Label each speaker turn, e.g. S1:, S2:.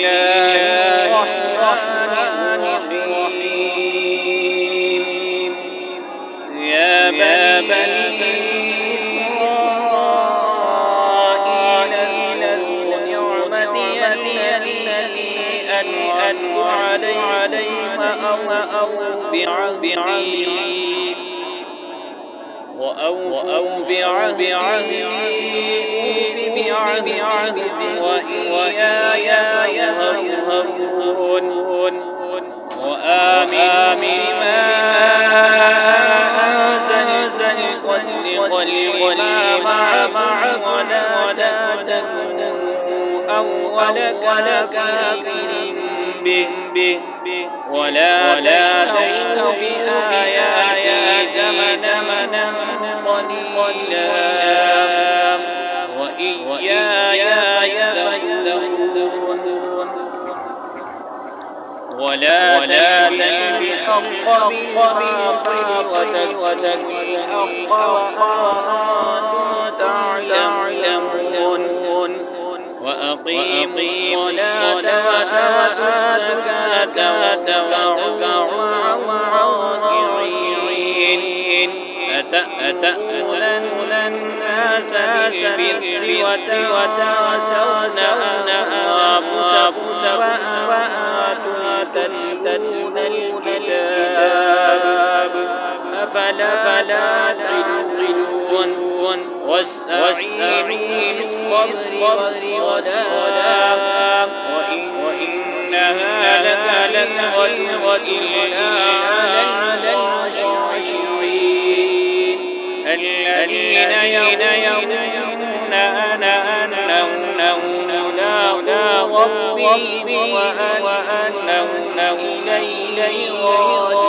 S1: الله الرحمن الرحيم. يا بني إسرائيل اذكروا نعمتي التي أنعمت عليكم وأوفوا بعهدي أوف بعهدكم وإياي فارهبون. وآمنوا بما أنزل مصدقا لما معكم ولا تكونوا أول كافر به ولا تشتروا بآياتي ثمنا قليلا وإياي فاتقون. ولا تلبسوا الحق بالباطل وتكتموا الحق وأنتم تعلمون. وأقيموا الصلاة وآتوا الزكاة واركعوا مع الراكعين. أتأمرون الناس بالبر وتنسون أنفسكم وأنتم تتلون الكتاب أفلا تعقلون. واستعينوا بالصبر والصلاة وإنها لكبيرة إلا على الخاشعين الذين يظنون أنهم ملاقو ربهم وأنهم إليه راجعون.